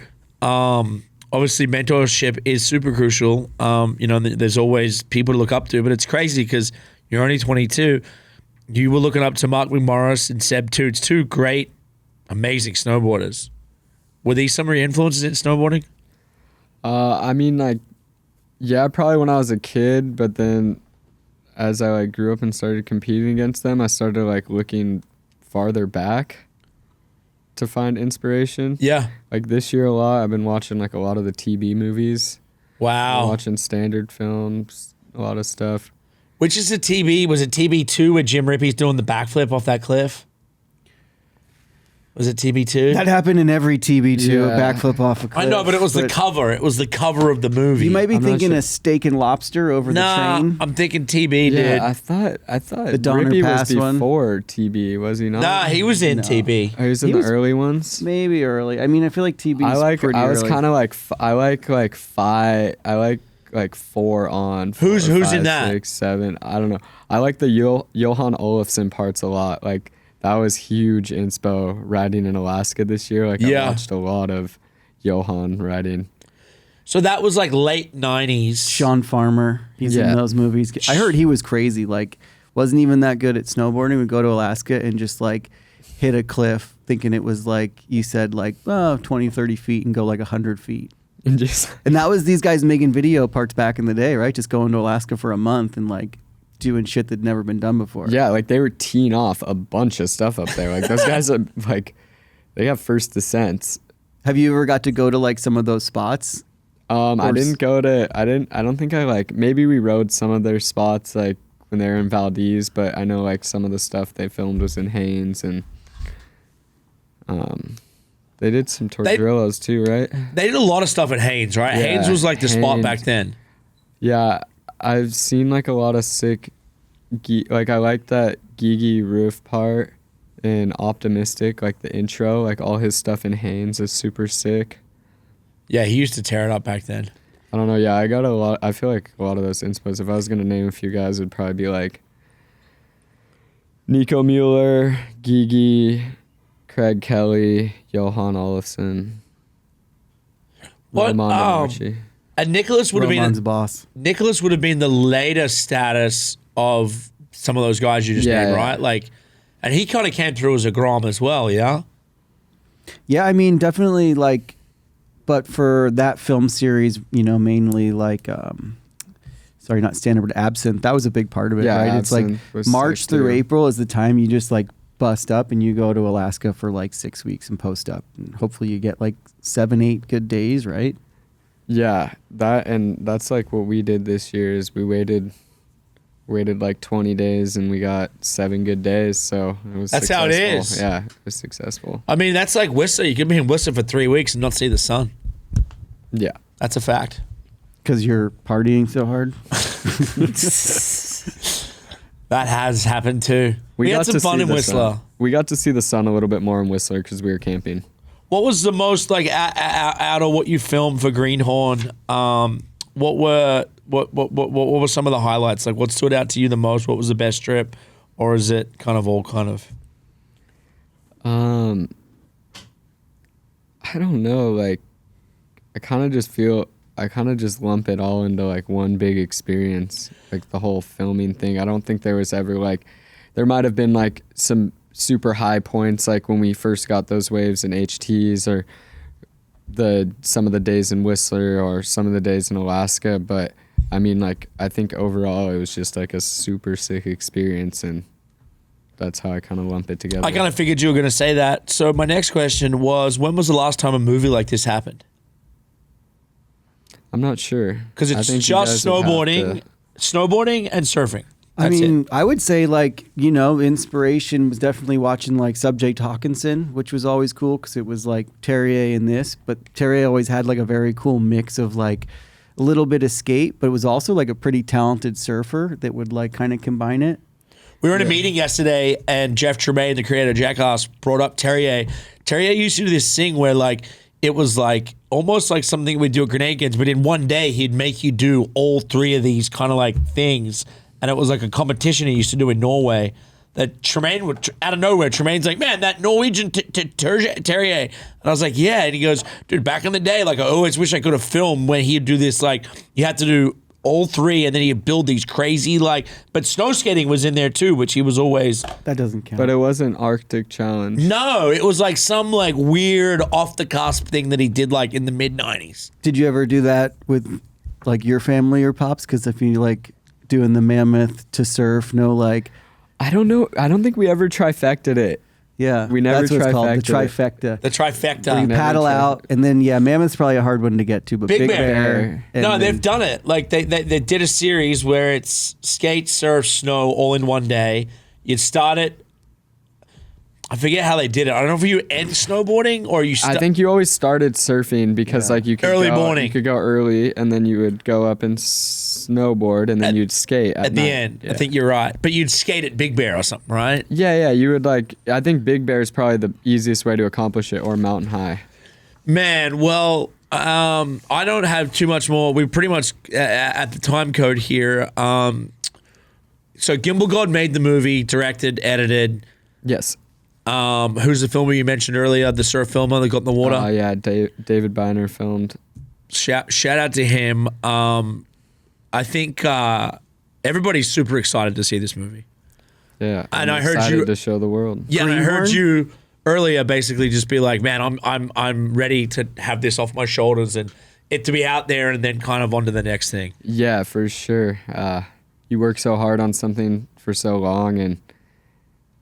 Obviously, mentorship is super crucial. There's always people to look up to, but it's crazy because you're only 22. You were looking up to Mark McMorris and Seb Toots, two great, amazing snowboarders. Were these some of your influences in snowboarding? I mean, like, yeah, probably when I was a kid, but then as I like grew up and started competing against them, I started like looking farther back to find inspiration. Yeah. Like this year a lot, I've been watching like a lot of the TB movies. Wow. Watching standard films, a lot of stuff. Which is the TB? Was it TB2 where Jim Rippey's doing the backflip off that cliff? Was it TB2? That happened in every TB2, a backflip off a cliff. I know, but it was the cover. It was the cover of the movie. You might be thinking a steak and lobster over the train. I'm thinking TB, dude. Yeah, I thought the Donner Rippey Pass was before TB, was he not? Nah, he was in TB. Oh, he was in the early ones? Maybe early. I mean, I feel like TB is pretty early. I was kind of like, I like 5, I like 4 on. 4, who's 5, in that? 6, 7, I don't know. I like the Johan Olafsson parts a lot. Like, that was huge inspo riding in Alaska this year. Like, I watched a lot of Johan riding. So that was like late 90s. Sean Farmer, he's in those movies. I heard he was crazy. Like, wasn't even that good at snowboarding. Would go to Alaska and just like hit a cliff thinking it was like, you said like 20, 30 feet and go like 100 feet. And that was these guys making video parts back in the day, right? Just going to Alaska for a month and like doing shit that'd never been done before. Yeah, like they were teeing off a bunch of stuff up there. Like those guys are like, they have first descents. Have you ever got to go to like some of those spots? I don't think I like, maybe we rode some of their spots like when they were in Valdez, but I know like some of the stuff they filmed was in Haines and they did some Tortrillos too, right? They did a lot of stuff at Haines, right? Yeah, Haines was like the spot back then. Yeah, I've seen like a lot of sick, like I like that Gigi roof part in Optimistic, like the intro, like all his stuff in Haines is super sick. Yeah, he used to tear it up back then. I don't know, yeah, I got a lot, I feel like a lot of those inspos, if I was going to name a few guys, it would probably be like Nico Mueller, Gigi, Craig Kelly, Johan Olafsson. What? And Nicholas would have been boss. Nicholas would have been the later status of some of those guys you just named, right? Like, and he kind of came through as a Grom as well, yeah. Yeah, I mean, definitely like, but for that film series, you know, mainly like, sorry, not Standard, but Absinthe. That was a big part of it, right? Absinthe, it's like March through April is the time you just like bust up and you go to Alaska for like 6 weeks and post up, and hopefully you get like 7-8 good days, right? Yeah, that's like what we did this year. Is we waited like 20 days and we got 7 good days. So it was that's successful. How it is. Yeah, it was successful. I mean, that's like Whistler. You could be in Whistler for 3 weeks and not see the sun. Yeah, that's a fact. Because you're partying so hard. That has happened too. We had some fun in Whistler. We got to see the sun a little bit more in Whistler because we were camping. What was the most like out of what you filmed for Greenhorn? What were some of the highlights? Like, what stood out to you the most? What was the best trip, or is it kind of all kind of? I don't know. Like, I kind of just lump it all into like one big experience, like the whole filming thing. I don't think there was ever like, there might have been like some super high points, like when we first got those waves in HTs, or some of the days in Whistler, or some of the days in Alaska. But I mean, like, I think overall it was just like a super sick experience, and that's how I kind of lump it together. I kind of figured you were going to say that. So my next question was, when was the last time a movie like this happened? I'm not sure. Because it's just snowboarding and surfing. That's it. I would say, like, you know, inspiration was definitely watching like Subject Hawkinson, which was always cool because it was like Terrier and this, but Terrier always had like a very cool mix of like a little bit of skate, but it was also like a pretty talented surfer that would like kind of combine it. We were in a meeting yesterday, and Jeff Tremaine, the creator of Jackass, brought up Terrier. Terrier used to do this thing where like it was like almost like something we'd do at Grenade Kids, but in one day he'd make you do all 3 of these kind of like things. And it was like a competition he used to do in Norway that Tremaine would, out of nowhere, Tremaine's like, man, that Norwegian Terrier. And I was like, yeah. And he goes, dude, back in the day, like, I always wish I could have filmed when he'd do this. Like, you had to do all 3, and then he'd build these crazy, like, but snow skating was in there too, which he was always. That doesn't count. But it wasn't Arctic Challenge. No, it was like some like weird off the cusp thing that he did like in the mid 90s. Did you ever do that with like your family or pops? Because if you like doing the Mammoth to surf, no, like, I don't know. I don't think we ever trifected it. Yeah, we never that's what it's called, the trifected trifecta. The trifecta. Where you paddle out, and then Mammoth's probably a hard one to get to, but Big Bear. No, they've done it. Like they did a series where it's skate, surf, snow all in one day. You'd start it. I forget how they did it. I don't know if you end snowboarding or you. I think you always started surfing because like you could early morning. You could go early, and then you would go up and snowboard, and then you'd skate at the night. end. Yeah. I think you're right, but you'd skate at Big Bear or something, right? Yeah. You would like. I think Big Bear is probably the easiest way to accomplish it, or Mountain High. Man, well, I don't have too much more. We're pretty much at the time code here. So Gimbal God made the movie, directed, edited. Yes. Who's the filmer you mentioned earlier? The surf filmer that got in the water. Oh yeah, David Biner filmed. Shout out to him. I think everybody's super excited to see this movie. Yeah, and I heard you to show the world. Yeah, and I heard you earlier basically just be like, man, I'm ready to have this off my shoulders and it to be out there and then kind of on to the next thing. Yeah, for sure. You work so hard on something for so long, and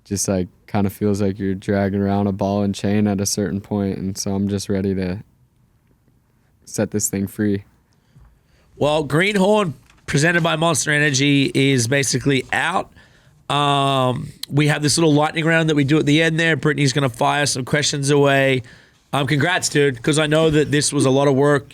just like kind of feels like you're dragging around a ball and chain at a certain point, and so I'm just ready to set this thing free. Well, Greenhorn, presented by Monster Energy, is basically out. We have this little lightning round that we do at the end there. Brittney's going to fire some questions away. Congrats, dude, because I know that this was a lot of work.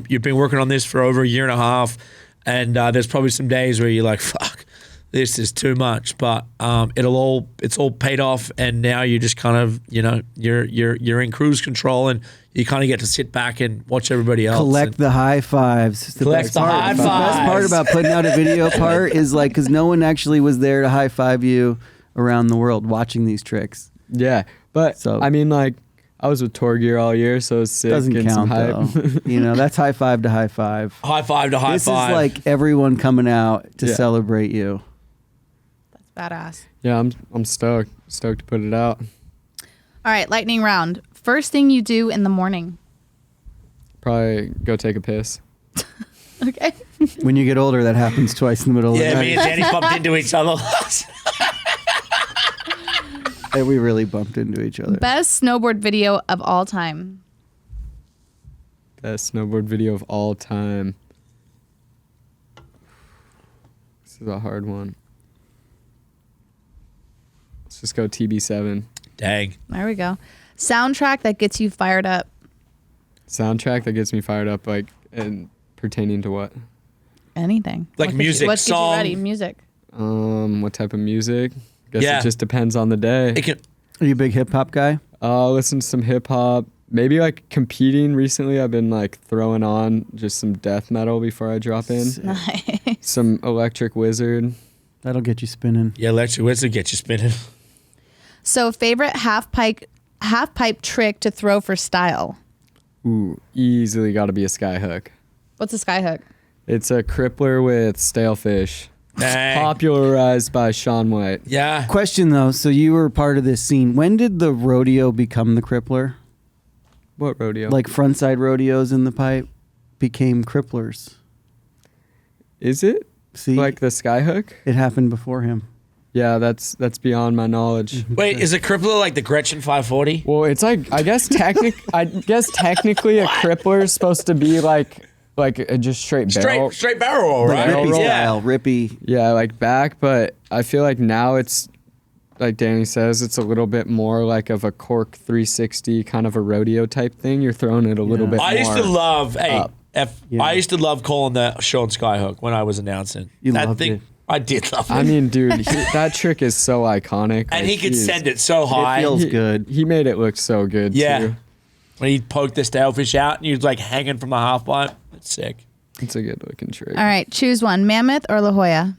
You've been working on this for over a year and a half, and there's probably some days where you're like, fuck, this is too much, but it's all paid off, and now you just kind of, you know, you're in cruise control, and you kind of get to sit back and watch everybody else. Collect the high fives. It's the best part. The best part about putting out a video part is like, because no one actually was there to high five you. around the world watching these tricks. Yeah, but So- I mean, like, I was with Tour Gear all year, so it's sick. Doesn't getting count some hype. though. That's high five to high five. High five to high This five. is like everyone coming out to Yeah. celebrate you. That's badass. Yeah, I'm stoked to put it out. All right, lightning round. First thing you do in the morning. Probably go take a piss. Okay. When you get older, that happens twice in the middle of the yeah, me night. and Danny bumped into each other. And we really bumped into each other. Best snowboard video of all time. Best snowboard video of all time. This is a hard one. Let's just go TB7. Dang. There we go. Soundtrack that gets you fired up. Soundtrack that gets me fired up, like, and pertaining to what? Anything. Like What gets music, you, what gets song. you ready? Music. What type of music? Guess Yeah. it just depends on the day. It can, Are you a big hip hop guy? Listen to some hip hop. Maybe like competing recently. I've been like throwing on just some death metal before I drop in. Nice. Some Electric Wizard. That'll get you spinning. yeah, Electric Wizard get you spinning. So favorite half pipe trick to throw for style. Ooh, easily got to be a skyhook. What's a skyhook? It's a crippler with stale fish. Dang. Popularized by Sean White. Yeah. Question though, so you were part of this scene. When did the rodeo become the crippler? What rodeo? Like frontside rodeos in the pipe became cripplers. Is it? See, Like the skyhook? it happened before him. Yeah, that's beyond my knowledge. Wait, is a crippler like the Gretchen 540? Well, it's like I guess technically a crippler is supposed to be like a just straight barrel. Straight barrel roll, right? barrel Rippy roll. Yeah. style, rippy. Yeah, like back, but I feel like now it's like Danny says, it's a little bit more like of a cork 360 kind of a rodeo type thing. You're throwing it a little bit I used to more love, up. Yeah. I used to love calling the Sean Skyhook when I was announcing. You that loved thing, it. I did love it. I mean, dude, that trick is so iconic. and Like, he could he's- send it so high. feels good. He made it look so good, Yeah. too. When he poked the stalefish out and he was like hanging from the half pipe. It's sick. It's a good looking trick. All right, choose one. Mammoth or La Jolla?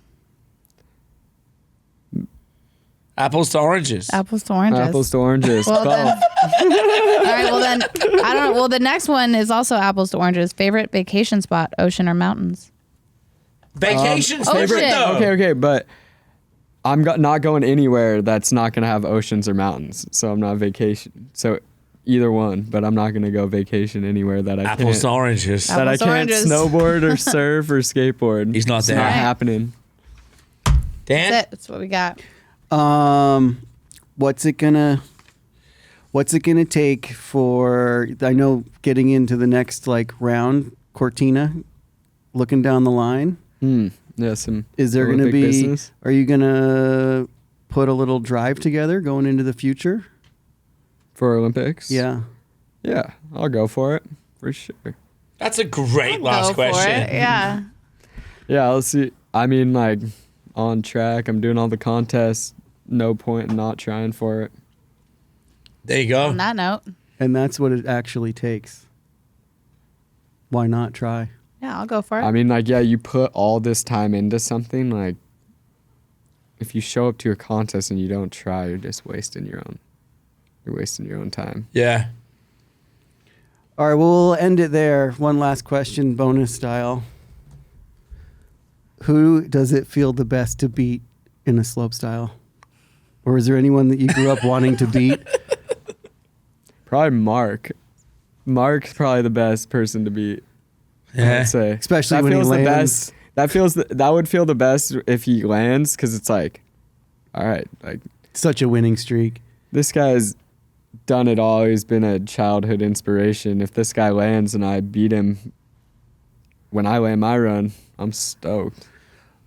Apples to oranges. Apples to oranges. Apples to oranges. Well, Both. then, all right, well then, I don't know. Well, the next one is also apples to oranges. Favorite vacation spot, ocean or mountains? Vacation's Ocean. different though. Okay, but I'm not going anywhere that's not going to have oceans or mountains. So I'm not vacation. So either one, but I'm not going to go vacation anywhere that I Apples to can't. oranges. That I Apples to can't oranges. snowboard or surf or skateboard. He's not It's there. not All right. happening. Dan? That's it. That's what we got. What's it gonna take for, I know, getting into the next like round, Cortina, looking down the line, Yeah, some is there gonna Olympic be, business. are you gonna put a little drive together going into the future? For Olympics? Yeah. Yeah, I'll go for it for sure. That's a great last Go for question. it. Yeah. Yeah, let's see. I mean, like, on track. I'm doing all the contests. No point in not trying for it. There you go. On that note, And that's what it actually takes. Why not try? yeah, I'll go for it. I mean, like, yeah, you put all this time into something. Like, if you show up to a contest and you don't try, you're just wasting your own. You're wasting your own time. Yeah. All right, well, we'll end it there. One last question, bonus style. Who does it feel the best to beat in a slope style? Or is there anyone that you grew up wanting to beat? Probably Mark. Mark's probably the best person to beat. Yeah. I'd say, Especially that when he feels the lands. best. That would feel the best if he lands, because it's like, all right, like Such a winning streak. this guy's done it all. He's been a childhood inspiration. If this guy lands and I beat him when I land my run, I'm stoked.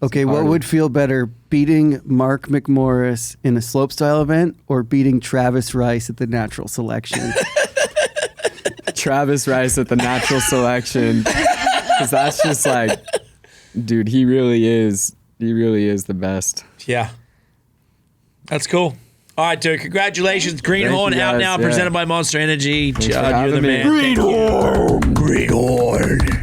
Okay, what Party. would feel better, beating Mark McMorris in a slopestyle event or beating Travis Rice at the natural selection? Travis Rice at the natural selection, because that's just like, dude, he really is the best. Yeah. That's cool. All right, dude. Congratulations. Greenhorn you, out guys. now, Yeah. presented by Monster Energy. Thanks for Judd, you're the having me. man. Greenhorn.